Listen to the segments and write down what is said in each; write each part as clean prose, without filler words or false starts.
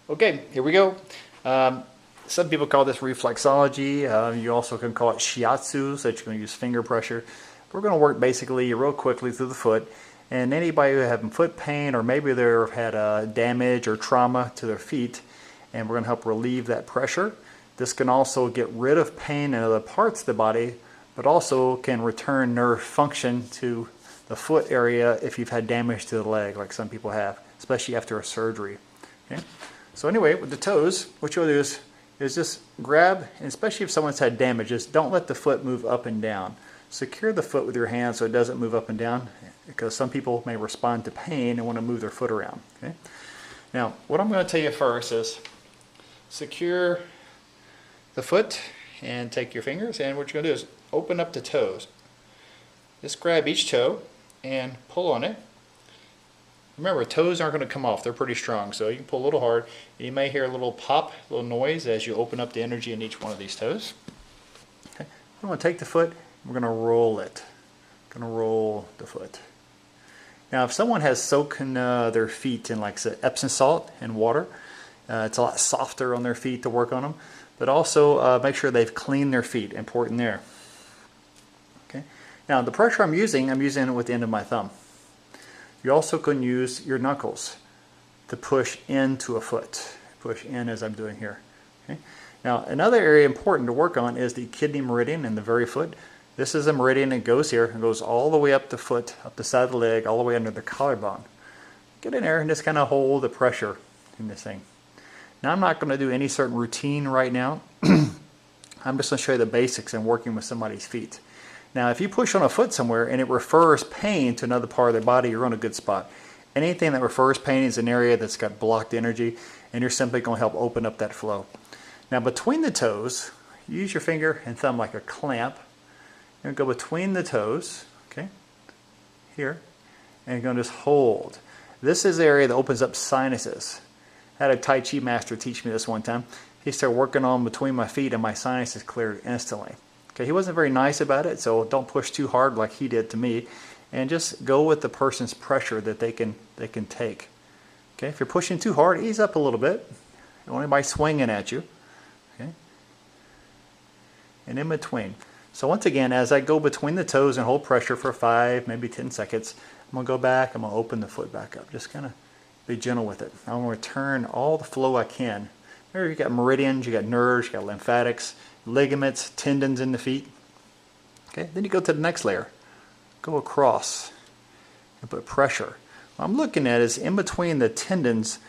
Okay, here we go. Some people call this reflexology. You also can call it shiatsu, so that you're going to use finger pressure. We're going to work basically real quickly through the foot. And anybody who having foot pain, or maybe they've had damage or trauma to their feet, and we're going to help relieve that pressure. This can also get rid of pain in other parts of the body, but also can return nerve function to the foot area if you've had damage to the leg, like some people have, especially after a surgery. Okay? So anyway, with the toes, what you'll do is just grab, and especially if someone's had damage, just don't let the foot move up and down. Secure the foot with your hand so it doesn't move up and down, because some people may respond to pain and want to move their foot around. Okay? Now, what I'm going to tell you first is secure the foot and take your fingers, and what you're going to do is open up the toes. Just grab each toe and pull on it. Remember, toes aren't going to come off. They're pretty strong, so you can pull a little hard. You may hear a little pop, a little noise as you open up the energy in each one of these toes. Okay. We're going to take the foot, we're going to roll it. We're going to roll the foot. Now, if someone has soaked their feet in like Epsom salt and water, it's a lot softer on their feet to work on them. But also make sure they've cleaned their feet. Important there. Okay. Now, the pressure I'm using it with the end of my thumb. You also can use your knuckles to push into a foot. Push in as I'm doing here. Okay? Now, another area important to work on is the kidney meridian in the very foot. This is a meridian that goes here and goes all the way up the foot, up the side of the leg, all the way under the collarbone. Get in there and just kind of hold the pressure in this thing. Now, I'm not going to do any certain routine right now. I'm just going to show you the basics in working with somebody's feet. Now, if you push on a foot somewhere and it refers pain to another part of their body, you're on a good spot. Anything that refers pain is an area that's got blocked energy, and you're simply going to help open up that flow. Now, between the toes, use your finger and thumb like a clamp. And go between the toes, okay, here, and you're going to just hold. This is the area that opens up sinuses. I had a Tai Chi master teach me this one time. He started working on between my feet, and my sinuses cleared instantly. Okay, he wasn't very nice about it, so don't push too hard like he did to me, and just go with the person's pressure that they can take. Okay, if you're pushing too hard, ease up a little bit. Don't want anybody swinging at you. Okay, and in between. So once again, as I go between the toes and hold pressure for 5, maybe 10 seconds, I'm going to go back, I'm going to open the foot back up. Just kind of be gentle with it. I'm going to return all the flow I can. There you got meridians, you got nerves, you got lymphatics, ligaments, tendons in the feet. Okay, then you go to the next layer. Go across and put pressure. What I'm looking at is in between the tendons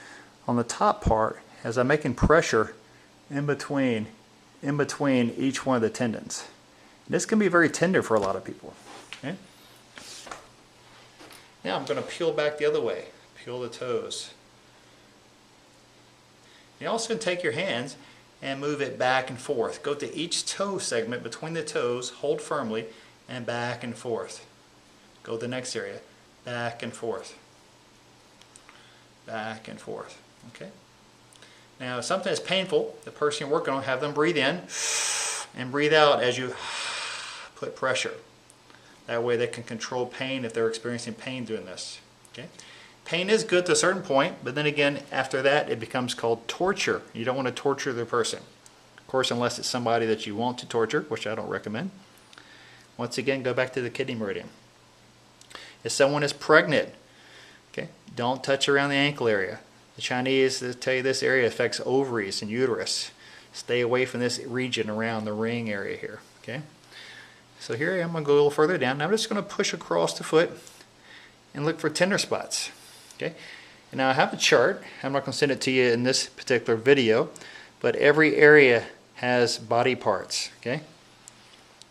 on the top part, as I'm making pressure in between each one of the tendons. This can be very tender for a lot of people. Okay? Now I'm going to peel back the other way. Peel the toes. You also can take your hands and move it back and forth. Go to each toe segment between the toes, hold firmly, and back and forth. Go to the next area. Back and forth. Back and forth. Okay? Now, if something is painful, the person you're working on, have them breathe in and breathe out as you put pressure. That way they can control pain if they're experiencing pain doing this. Okay? Pain is good to a certain point, but then again, after that, it becomes called torture. You don't want to torture the person. Of course, unless it's somebody that you want to torture, which I don't recommend. Once again, go back to the kidney meridian. If someone is pregnant, okay, don't touch around the ankle area. The Chinese tell you this area affects ovaries and uterus. Stay away from this region around the ring area here. Okay. So here I am. I'm going to go a little further down. Now I'm just going to push across the foot and look for tender spots. Okay. And now I have a chart. I'm not going to send it to you in this particular video, but every area has body parts. Okay.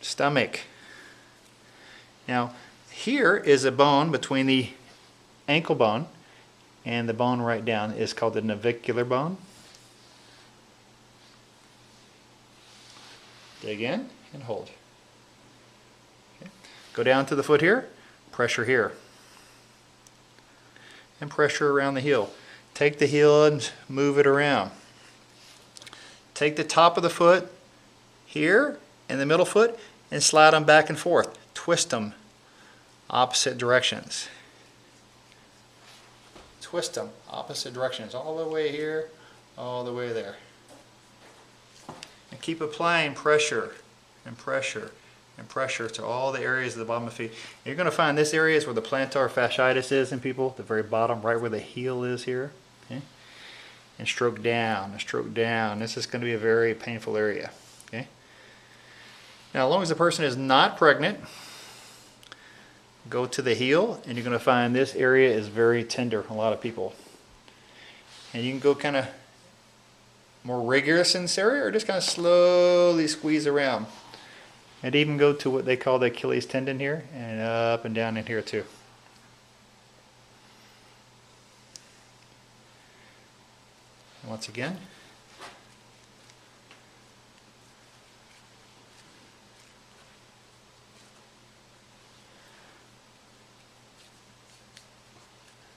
Stomach. Now here is a bone between the ankle bone and the bone right down is called the navicular bone. Dig in and hold. Okay. Go down to the foot here, pressure here. And pressure around the heel. Take the heel and move it around. Take the top of the foot here and the middle foot and slide them back and forth. Twist them opposite directions. Twist them opposite directions all the way here, all the way there. And keep applying pressure and pressure and pressure to all the areas of the bottom of the feet. You're going to find this area is where the plantar fasciitis is in people, the very bottom, right where the heel is here. Okay? And stroke down and stroke down. This is going to be a very painful area. Okay? Now, as long as the person is not pregnant, go to the heel, and you're going to find this area is very tender in a lot of people. And you can go kind of more rigorous in this area, or just kind of slowly squeeze around. And even go to what they call the Achilles tendon here, and up and down in here too. And once again.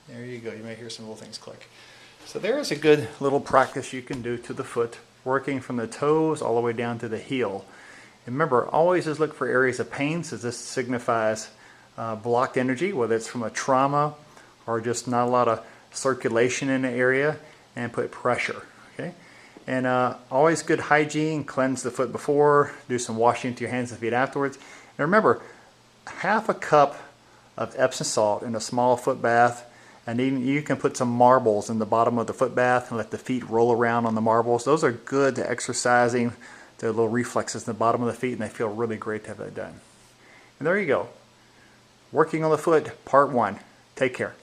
There you go. You may hear some little things click. So there is a good little practice you can do to the foot, working from the toes all the way down to the heel. And remember, always just look for areas of pain, since this signifies blocked energy, whether it's from a trauma or just not a lot of circulation in the area, and put pressure. Okay, and always good hygiene. Cleanse the foot before. Do some washing to your hands and feet afterwards. And remember, half a cup of Epsom salt in a small foot bath. And even you can put some marbles in the bottom of the foot bath and let the feet roll around on the marbles. Those are good to exercising the little reflexes in the bottom of the feet, and they feel really great to have that done. And there you go. Working on the foot, part 1. Take care.